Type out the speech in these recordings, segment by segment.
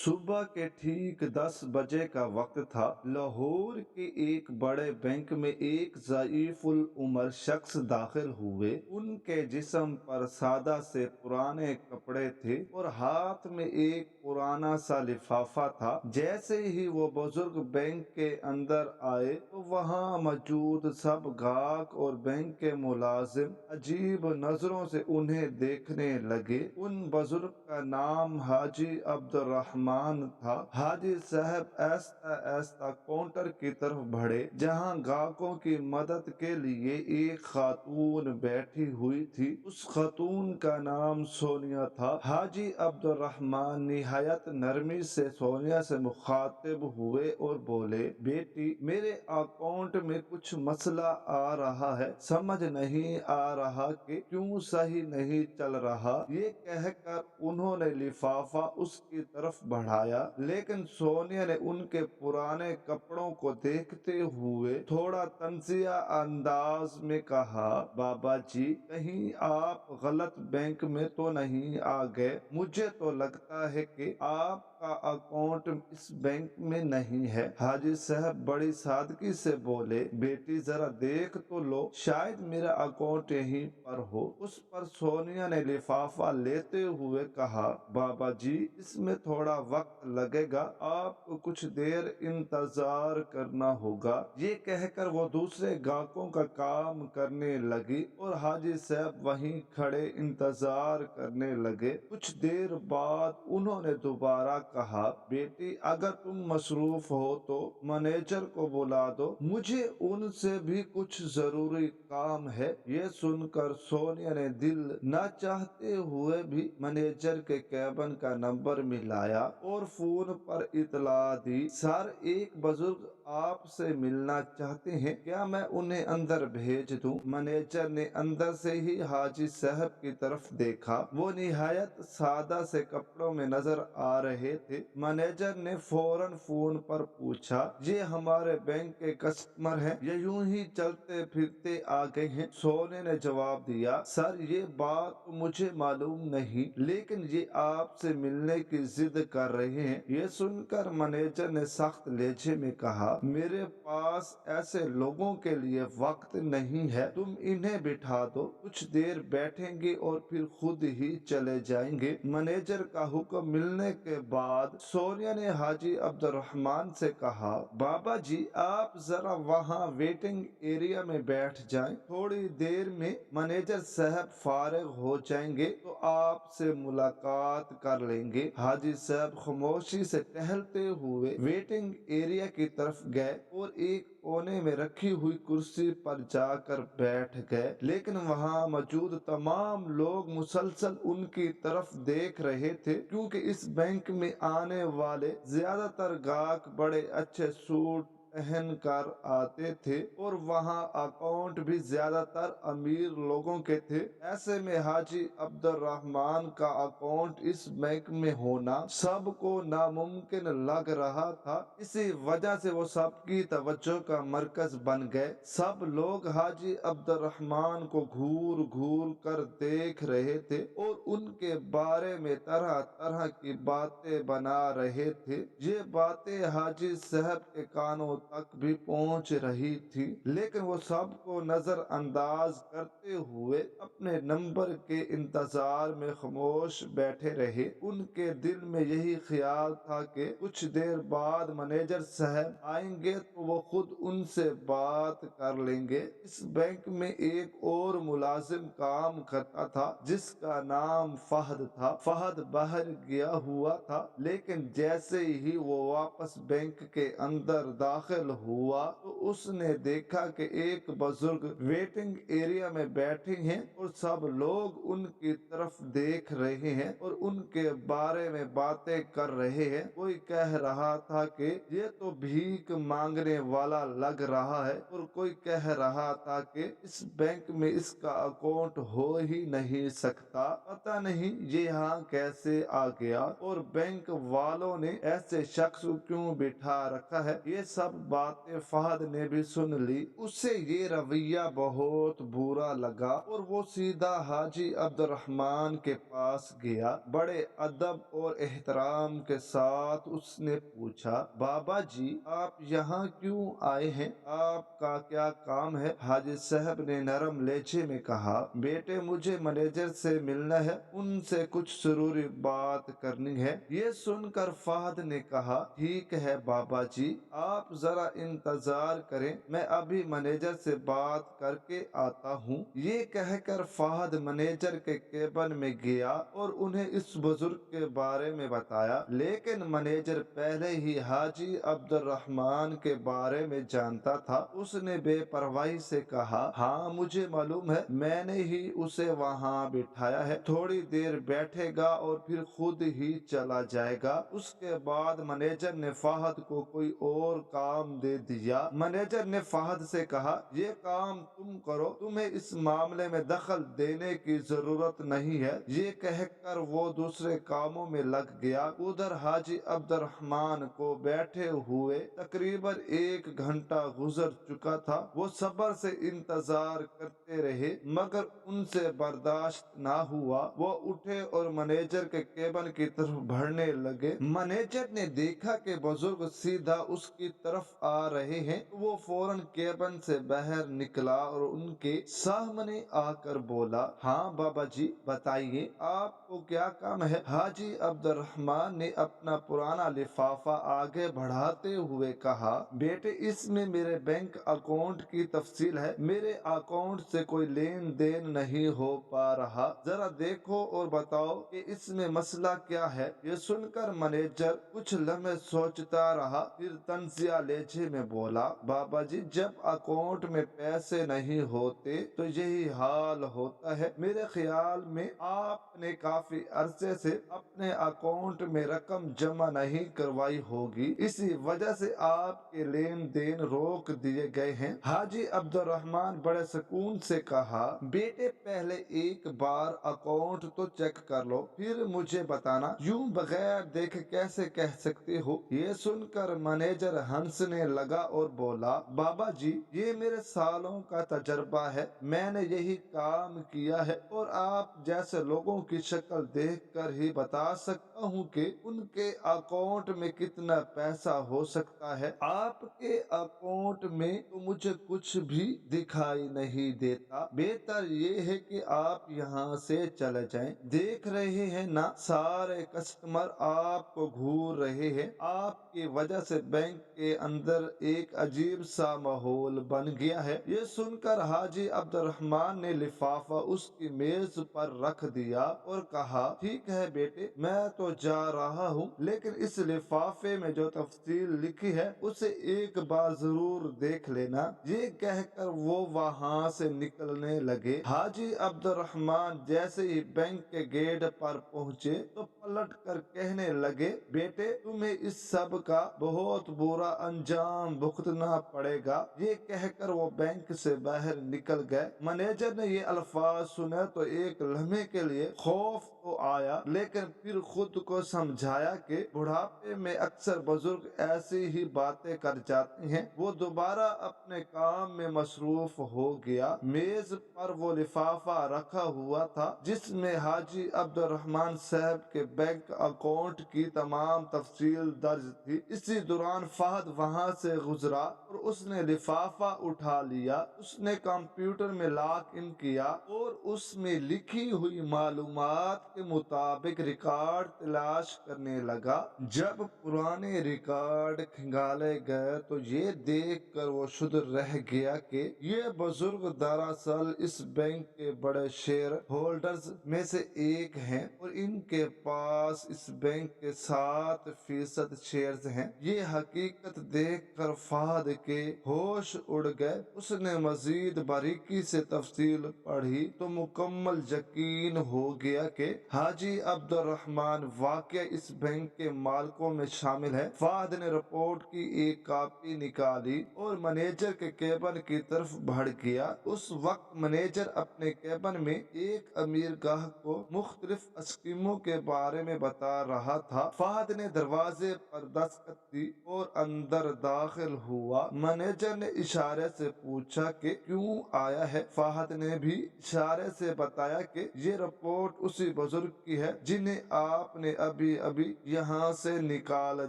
सुबह के ठीक 10 बजे का वक्त था। लाहौर के एक बड़े बैंक में एक ज़ईफ़ुल उमर शख्स दाखिल हुए। उनके जिस्म पर सादा से पुराने कपड़े थे और हाथ में एक पुराना सा लिफाफा था। जैसे ही वो बुजुर्ग बैंक के अंदर आए तो वहाँ मौजूद सब गाहक और बैंक के मुलाजिम अजीब नजरों से उन्हें देखने लगे। उन बुजुर्ग का नाम हाजी अब्दुर्रहमान था। हाजी साहब ऐसा ऐसा काउंटर की तरफ बढ़े जहां ग्राहकों की मदद के लिए एक खातून बैठी हुई थी। उस खातून का नाम सोनिया था। हाजी अब्दुर्रहमान निहायत नरमी से सोनिया से मुखातिब हुए और बोले, बेटी, मेरे अकाउंट में कुछ मसला आ रहा है, समझ नहीं आ रहा कि क्यों सही नहीं चल रहा। ये कहकर उन्होंने लिफाफा उसकी तरफ बढ़ाया, लेकिन सोनिया ने उनके पुराने कपड़ों को देखते हुए थोड़ा तंजिया अंदाज में कहा, बाबा जी, कहीं आप गलत बैंक में तो नहीं आ गए? मुझे तो लगता है कि आपका अकाउंट इस बैंक में नहीं है। हाजी साहब बड़ी सादगी से बोले, बेटी, जरा देख तो लो, शायद मेरा अकाउंट यहीं पर हो। उस पर सोनिया ने लिफाफा लेते हुए कहा, बाबा जी, इसमें थोड़ा वक्त लगेगा, आपको कुछ देर इंतजार करना होगा। ये कहकर वो दूसरे ग्राहकों का काम करने लगी और हाजी साहब वहीं खड़े इंतजार करने लगे। कुछ देर बाद उन्होंने दोबारा कहा, बेटी, अगर तुम मसरूफ हो तो मैनेजर को बुला दो, मुझे उनसे भी कुछ जरूरी काम है। ये सुनकर सोनिया ने दिल न चाहते हुए भी मैनेजर के केबिन का नंबर मिलाया और फोन पर इतला दी, सर, एक बुजुर्ग आपसे मिलना चाहते हैं, क्या मैं उन्हें अंदर भेज दूं? मैनेजर ने अंदर से ही हाजी साहब की तरफ देखा। वो निहायत सादा से कपड़ों में नजर आ रहे थे। मैनेजर ने फौरन फोन पर पूछा, ये हमारे बैंक के कस्टमर हैं या यूं ही चलते फिरते आ गए हैं? सोने ने जवाब दिया, सर, ये बात तो मुझे मालूम नहीं, लेकिन ये आपसे मिलने की जिद कर रहे हैं। ये सुनकर मैनेजर ने सख्त लहजे में कहा, मेरे पास ऐसे लोगों के लिए वक्त नहीं है, तुम इन्हें बिठा दो, कुछ देर बैठेंगे और फिर खुद ही चले जाएंगे। मैनेजर का हुक्म मिलने के बाद सोनिया ने हाजी अब्दुर्रहमान से कहा, बाबा जी, आप जरा वहाँ वेटिंग एरिया में बैठ जाएं, थोड़ी देर में मैनेजर साहब फारिग हो जाएंगे तो आपसे मुलाकात कर लेंगे। हाजी साहब खामोशी से टहलते हुए वेटिंग एरिया की तरफ गए और एक कोने में रखी हुई कुर्सी पर जाकर बैठ गए, लेकिन वहां मौजूद तमाम लोग मुसलसल उनकी तरफ देख रहे थे, क्योंकि इस बैंक में आने वाले ज्यादातर ग्राहक बड़े अच्छे सूट पहन कर आते थे और वहाँ अकाउंट भी ज्यादातर अमीर लोगों के थे। ऐसे में हाजी अब्दुर्रहमान का अकाउंट इस बैंक में होना सबको नामुमकिन लग रहा था। इसी वजह से वो सबकी तवज्जो का मरकज बन गए। सब लोग हाजी अब्दुर्रहमान को घूर घूर कर देख रहे थे और उनके बारे में तरह तरह की बातें बना रहे थे। ये बातें हाजी साहब के कानों तक भी पहुंच रही थी, लेकिन वो सबको नजरअंदाज करते हुए अपने नंबर के इंतजार में खामोश बैठे रहे। उनके दिल में यही ख्याल था कि कुछ देर बाद मैनेजर साहब आएंगे तो वो खुद उनसे बात कर लेंगे। इस बैंक में एक और मुलाजिम काम करता था जिसका नाम फहद था। फहद बाहर गया हुआ था, लेकिन जैसे ही वो वापस बैंक के अंदर दाखिल हुआ तो उसने देखा कि एक बुजुर्ग वेटिंग एरिया में बैठे हैं और सब लोग उनकी तरफ देख रहे हैं और उनके बारे में बातें कर रहे हैं। कोई कह रहा था कि ये तो भीख मांगने वाला लग रहा है और कोई कह रहा था कि इस बैंक में इसका अकाउंट हो ही नहीं सकता, पता नहीं ये यहाँ कैसे आ गया और बैंक वालों ने ऐसे शख्स को क्यों बिठा रखा है। ये सब बातें फहद ने भी सुन ली। उसे ये रवैया बहुत बुरा लगा और वो सीधा हाजी अब्दुर्रहमान के पास गया। बड़े अदब और एहतराम के साथ उसने पूछा, बाबा जी आप यहाँ क्यों आए हैं? आपका क्या काम है? हाजी साहब ने नरम लहजे में कहा, बेटे मुझे मैनेजर से मिलना है, उनसे कुछ जरूरी बात करनी है। ये सुनकर फहद ने कहा, ठीक है बाबा जी, आप जरा इंतजार करें, मैं अभी मैनेजर से बात करके आता हूँ। ये कहकर फहद मैनेजर के केबिन में गया और उन्हें इस बुजुर्ग के बारे में बताया, लेकिन मैनेजर पहले ही हाजी अब्दुर्रहमान के बारे में जानता था। उसने बेपरवाही से कहा, हाँ मुझे मालूम है, मैंने ही उसे वहाँ बिठाया है, थोड़ी देर बैठेगा और फिर खुद ही चला जाएगा। उसके बाद मैनेजर ने फहद को कोई और काम दे दिया। मैनेजर ने फहद से कहा, ये काम तुम करो, तुम्हें इस मामले में दखल देने की जरूरत नहीं है। ये कहकर वो दूसरे कामों में लग गया। उधर हाजी अब्दुर्रहमान को बैठे हुए तकरीबन 1 घंटा गुजर चुका था। वो सब्र से इंतजार करते रहे मगर उनसे बर्दाश्त ना हुआ। वो उठे और मैनेजर के केबिन की तरफ बढ़ने लगे। मैनेजर ने देखा कि बुजुर्ग सीधा उसकी तरफ आ रहे हैं तो वो फौरन केबिन से बाहर निकला और उनके सामने आकर बोला, हाँ बाबा जी बताइए आपको क्या काम है? हाजी अब्दुर्रहमान ने अपना पुराना लिफाफा आगे बढ़ाते हुए कहा, बेटे इसमें मेरे बैंक अकाउंट की तफसील है। मेरे अकाउंट से कोई लेन देन नहीं हो पा रहा, जरा देखो और बताओ कि इसमें मसला क्या है। ये सुनकर मैनेजर कुछ लम्हे सोचता रहा, फिर तंजिया लहजे में बोला, बाबा जी जब अकाउंट में पैसे नहीं होते तो यही हाल होता है। मेरे ख्याल में आपने काफी अरसे से अपने अकाउंट में रकम जमा नहीं करवाई होगी, इसी वजह से आपके लेन देन रोक दिए गए हैं। हाजी अब्दुर्रहमान बड़े सुकून से कहा, बेटे पहले एक बार अकाउंट तो चेक कर लो फिर मुझे बताना, यूं बगैर देखे कैसे कह सकते हो। ये सुनकर मैनेजर हंसने लगा और बोला, बाबा जी ये मेरे सालों का तजर्बा है, मैंने यही काम किया है और आप जैसे लोगों की शक्ल देखकर ही बता सकता हूँ कि उनके अकाउंट में कितना पैसा हो सकता है। आपके अकाउंट में तो मुझे कुछ भी दिखाई नहीं देता। बेहतर ये है कि आप यहाँ से चले जाएं। देख रहे हैं ना सारे कस्टमर आपको घूर रहे हैं। आपकी वजह से बैंक के अंदर एक अजीब सा माहौल बन गया है। ये सुनकर हाजी अब्दुर्रहमान ने लिफाफा उसकी मेज पर रख दिया और कहा, ठीक है बेटे मैं तो जा रहा हूँ, लेकिन इस लिफाफे में जो तफसील लिखी है उसे एक बार जरूर देख लेना। ये कहकर वो वहाँ से निकलने लगे। हाजी अब्दुर्रहमान जैसे ही बैंक के गेट पर पहुँचे तो पलट कर कहने लगे, बेटे तुम्हें इस सब का बहुत बुरा अंजाम भुगतना पड़ेगा। ये कहकर वो बैंक से बाहर निकल गए। मैनेजर ने ये अल्फाज सुने तो एक लम्हे के लिए खौफ तो आया, लेकिन फिर खुद को समझाया कि बुढ़ापे में अक्सर बुजुर्ग ऐसी ही बातें कर जाते हैं। वो दोबारा अपने काम में मसरूफ हो गया। मेज पर वो लिफाफा रखा हुआ था जिसमें हाजी अब्दुर्रहमान साहब के बैंक अकाउंट की तमाम तफसील दर्ज थी। इसी दौरान फहद वहाँ से गुजरा और उसने लिफाफा उठा लिया। उसने कंप्यूटर में लॉग इन किया और उसमें लिखी हुई मालूमात के मुताबिक रिकॉर्ड तलाश करने लगा। जब पुराने रिकॉर्ड खंगाले गए तो ये देखकर वो शुद्ध रह गया कि ये बुजुर्ग दरअसल इस बैंक के बड़े शेयर होल्डर्स में से एक हैं और इनके पास इस बैंक के 7% शेयर्स हैं। ये हकीकत देखकर फहद के होश उड़ गए। उसने मजीद बारीकी से तफसील पढ़ी तो मुकम्मल यकीन हो गया कि हाजी अब्दुर्रहमान वाकई इस बैंक के मालिकों में शामिल है। फहद ने रिपोर्ट की एक कॉपी निकाली और मैनेजर के केबिन की तरफ बढ़ गया। उस वक्त मैनेजर अपने केबिन में एक अमीर गाहक को मुख्तलिफ स्कीमों के बारे में बता रहा था। फहद ने दरवाजे पर दस्तक दी और अंदर کر داخل ہوا۔ منیجر نے اشارے سے پوچھا کہ کیوں آیا ہے؟ فہد نے بھی اشارے سے بتایا کہ یہ رپورٹ اسی بزرگ کی ہے جنہیں آپ نے ابھی ابھی یہاں سے نکال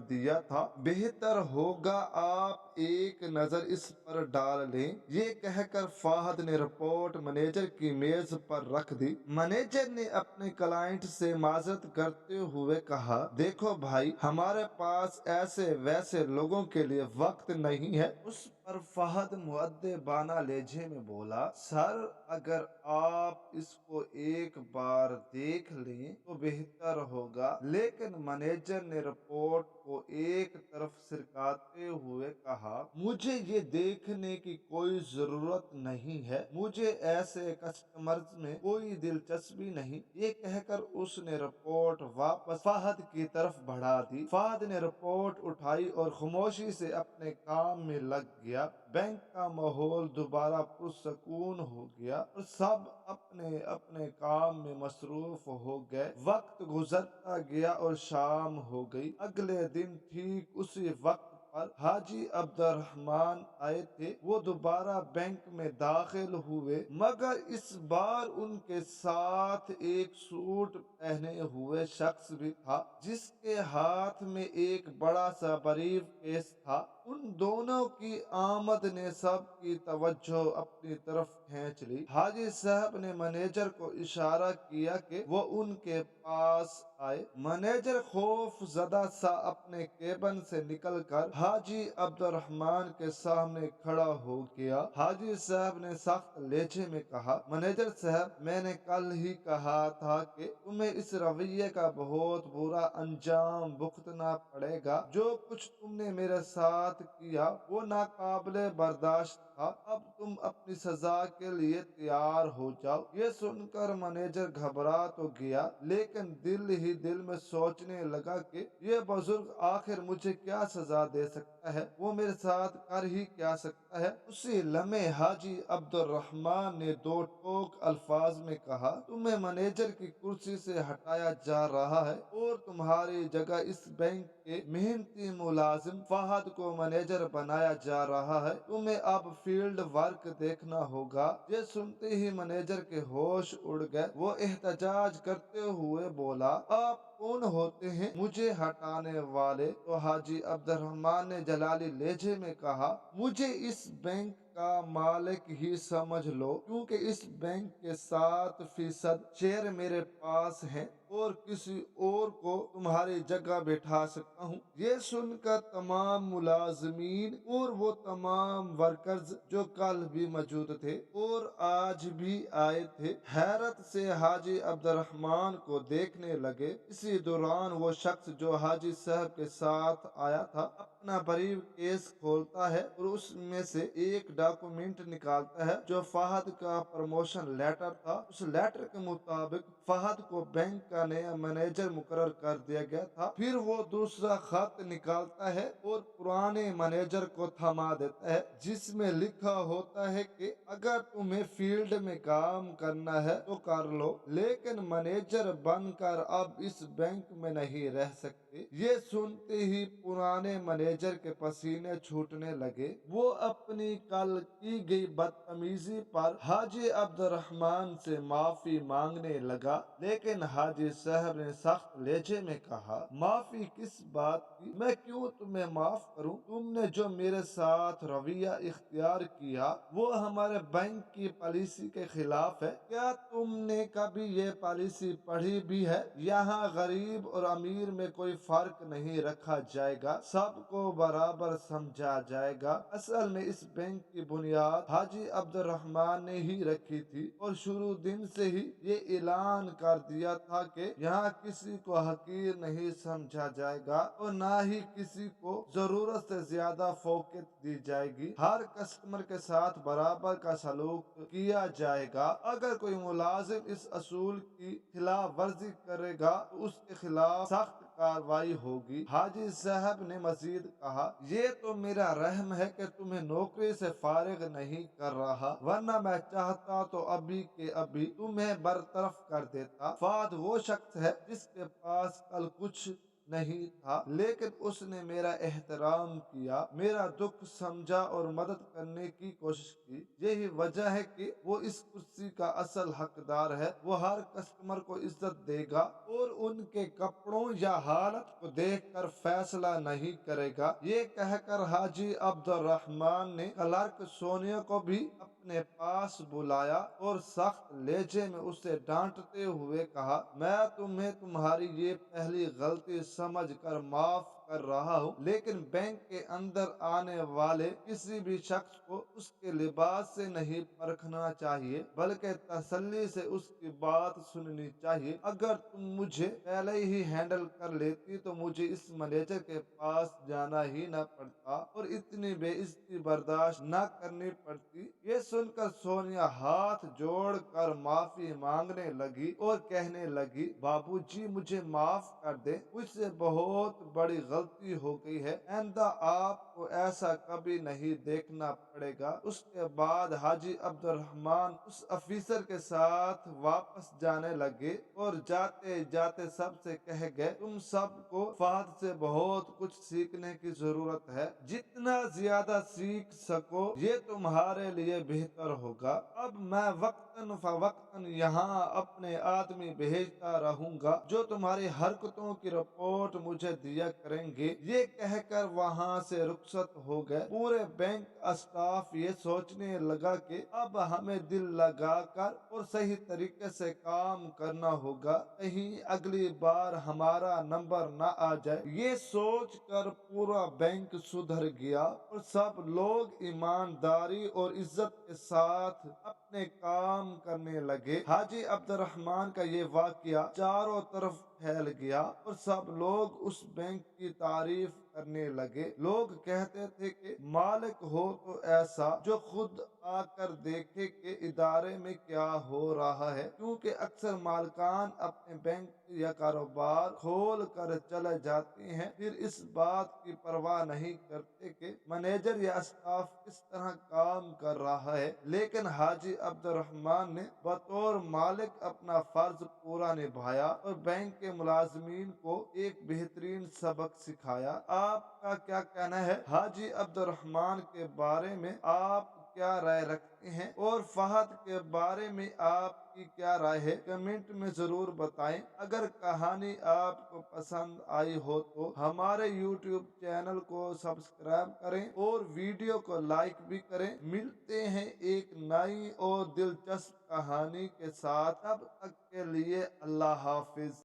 دیا تھا، بہتر ہوگا آپ ایک نظر اس پر ڈال لیں۔ یہ کہہ کر فہد نے رپورٹ منیجر کی میز پر رکھ دی۔ منیجر نے اپنے کلائنٹ سے معذرت کرتے ہوئے کہا، دیکھو بھائی، ہمارے پاس ایسے ویسے لوگوں کے لیے وقت نہیں ہے۔ اس پر فہد مؤدبانہ لہجے میں بولا، سر اگر آپ اس کو ایک بار دیکھ لیں تو بہتر ہوگا۔ لیکن منیجر نے رپورٹ کو ایک طرف سرکاتے ہوئے کہا، مجھے یہ دیکھنے کی کوئی ضرورت نہیں ہے، مجھے ایسے کسٹمرز میں کوئی دلچسپی نہیں۔ یہ کہہ کر اس نے رپورٹ واپس فہد کی طرف بڑھا دی۔ فہد نے رپورٹ اٹھائی اور خاموشی سے اپنے کام میں لگ گیا۔ بینک کا ماحول دوبارہ پرسکون ہو گیا اور سب اپنے اپنے کام میں مصروف ہو گئے۔ وقت گزرتا گیا اور شام ہو گئی۔ اگلے دن ٹھیک اسی وقت پر حاجی عبدالرحمن آئے تھے۔ وہ دوبارہ بینک میں داخل ہوئے، مگر اس بار ان کے ساتھ ایک سوٹ پہنے ہوئے شخص بھی تھا جس کے ہاتھ میں ایک بڑا سا بریف کیس تھا۔ ان دونوں کی آمد نے سب کی توجہ اپنی طرف کھینچ لی۔ حاجی صاحب نے منیجر کو اشارہ کیا کہ وہ ان کے پاس آئے۔ منیجر خوف زدہ سا اپنے کیبن سے نکل کر حاجی عبدالرحمن کے سامنے کھڑا ہو گیا۔ حاجی صاحب نے سخت لہجے میں کہا، منیجر صاحب، میں نے کل ہی کہا تھا کہ تمہیں اس رویے کا بہت برا انجام بھگتنا پڑے گا۔ جو کچھ تم نے میرے ساتھ کیا وہ ناقابل برداشت تھا۔ اب تم اپنی سزا کے لیے تیار ہو جاؤ۔ یہ سن کر منیجر گھبرا تو گیا، لیکن دل ہی دل میں سوچنے لگا کہ یہ بزرگ آخر مجھے کیا سزا دے سکتا ہے، وہ میرے ساتھ کر ہی کیا سکتا ہے۔ اسی لمحے حاجی عبدالرحمن نے دو ٹوک الفاظ میں کہا، تمہیں منیجر کی کرسی سے ہٹایا جا رہا ہے اور تمہاری جگہ اس بینک کے محنتی ملازم فہد کو منیجر بنایا جا رہا ہے۔ تمہیں اب فیلڈ ورک دیکھنا ہوگا۔ یہ سنتے ہی منیجر کے ہوش اڑ گئے۔ وہ احتجاج کرتے ہوئے بولا، آپ کون ہوتے ہیں مجھے ہٹانے والے؟ تو حاجی عبدالرحمن نے جلالی لہجے میں کہا، مجھے اس بینک کا مالک ہی سمجھ لو، کیونکہ اس بینک کے 7% شیئر میرے پاس ہیں اور کسی اور کو تمہاری جگہ بٹھا سکتا ہوں۔ یہ سن کر تمام ملازمین اور وہ تمام ورکرز جو کل بھی موجود تھے اور آج بھی آئے تھے، حیرت سے حاجی عبدالرحمن کو دیکھنے لگے۔ اسی دوران وہ شخص جو حاجی صاحب کے ساتھ آیا تھا اپنا بریف کیس کھولتا ہے اور اس میں سے ایک ڈاکومنٹ نکالتا ہے جو فہد کا پروموشن لیٹر تھا۔ اس لیٹر کے مطابق فہد کو بینک کا نیا منیجر مقرر کر دیا گیا تھا۔ پھر وہ دوسرا خط نکالتا ہے اور پرانے منیجر کو تھما دیتا ہے، جس میں لکھا ہوتا ہے کہ اگر تمہیں فیلڈ میں کام کرنا ہے تو کر لو، لیکن منیجر بن کر اب اس بینک میں نہیں رہ سکتے۔ یہ سنتے ہی پرانے منیجر کے پسینے چھوٹنے لگے۔ وہ اپنی کل کی گئی بدتمیزی پر حاجی عبدالرحمن سے معافی مانگنے لگا، لیکن حاجی صاحب نے سخت لہجے میں کہا، معافی کس بات کی؟ میں کیوں تمہیں معاف کروں؟ تم نے جو میرے ساتھ رویہ اختیار کیا وہ ہمارے بینک کی پالیسی کے خلاف ہے۔ کیا تم نے کبھی یہ پالیسی پڑھی بھی ہے؟ یہاں غریب اور امیر میں کوئی فرق نہیں رکھا جائے گا، سب کو برابر سمجھا جائے گا۔ اصل میں اس بینک کی بنیاد حاجی عبدالرحمن نے ہی رکھی تھی اور شروع دن سے ہی یہ اعلان کر دیا تھا کہ یہاں کسی کو حقیر نہیں سمجھا جائے گا اور نہ ہی کسی کو ضرورت سے زیادہ فوقیت دی جائے گی۔ ہر کسٹمر کے ساتھ برابر کا سلوک کیا جائے گا۔ اگر کوئی ملازم اس اصول کی خلاف ورزی کرے گا تو اس کے خلاف سخت کارروائی ہوگی۔ حاجی صاحب نے مزید کہا، یہ تو میرا رحم ہے کہ تمہیں نوکری سے فارغ نہیں کر رہا، ورنہ میں چاہتا تو ابھی کے ابھی تمہیں برطرف کر دیتا۔ فہد وہ شخص ہے جس کے پاس کل کچھ नहीं था, लेकिन उसने मेरा एहतराम किया, मेरा दुख समझा और मदद करने की कोशिश की। यही वजह है कि वो इस कुर्सी का असल हकदार है। वो हर कस्टमर को इज्जत देगा और उनके कपड़ों या हालत को देखकर फैसला नहीं करेगा। ये कहकर हाजी अब्दुर्रहमान ने क्लर्क सोनिया को भी अपने पास बुलाया और सख्त लहजे में उसे डांटते हुए कहा, मैं तुम्हें तुम्हारी ये पहली गलती समझकर माफ कर रहा हूँ, लेकिन बैंक के अंदर आने वाले किसी भी शख्स को उसके लिबास से नहीं परखना चाहिए, बल्कि तसल्ली से उसकी बात सुननी चाहिए। अगर तुम मुझे पहले ही हैंडल कर लेती तो मुझे इस मैनेजर के पास जाना ही न पड़ता और इतनी बेइज्जती बर्दाश्त न करनी पड़ती। ये सुनकर सोनिया हाथ जोड़कर माफी मांगने लगी और कहने लगी, बाबूजी मुझे माफ कर दे, मुझसे बहुत बड़ी गलती हो गई है, आइंदा आपको ऐसा कभी नहीं देखना पड़ेगा। उसके बाद हाजी अब्दुर्रहमान उस अफीसर के साथ वापस जाने लगे और जाते जाते सबसे कह गए, तुम सबको फहद से बहुत कुछ सीखने की जरूरत है, जितना ज्यादा सीख सको ये तुम्हारे लिए बेहतर होगा। अब मैं वक्तन फवक्तन यहाँ अपने आदमी भेजता रहूंगा जो तुम्हारी हरकतों की रिपोर्ट मुझे दिया करेंगे। ये कहकर वहाँ से रुखसत हो गए। पूरे बैंक स्टाफ ये सोचने लगा कि अब हमें दिल लगाकर और सही तरीके से काम करना होगा, कहीं अगली बार हमारा नंबर ना आ जाए। ये सोच कर पूरा बैंक सुधर गया और सब लोग ईमानदारी और इज्जत के साथ अपने काम करने लगे। हाजी अब्दुर्रहमान का ये वाकया चारों तरफ फैल गया और सब लोग उस बैंक की तारीफ करने लगे। लोग कहते थे कि मालिक हो तो ऐसा जो खुद आकर देखे कि इदारे में क्या हो रहा है, क्योंकि अक्सर मालकान अपने बैंक या कारोबार खोल कर चले जाते हैं, फिर इस बात की परवाह नहीं करते कि मैनेजर या स्टाफ किस तरह काम कर रहा है। लेकिन हाजी अब्दुर्रहमान ने बतौर मालिक अपना फर्ज पूरा निभाया और बैंक के मुलाजमीन को एक बेहतरीन सबक सिखाया। आपका क्या कहना है हाजी अब्दुर्रहमान के बारे में? आप क्या राय रखते हैं और फहद के बारे में आपकी क्या राय है? कमेंट में जरूर बताएं। अगर कहानी आपको पसंद आई हो तो हमारे YouTube चैनल को सब्सक्राइब करें और वीडियो को लाइक भी करें। मिलते हैं एक नई और दिलचस्प कहानी के साथ, तब तक के लिए अल्लाह हाफिज।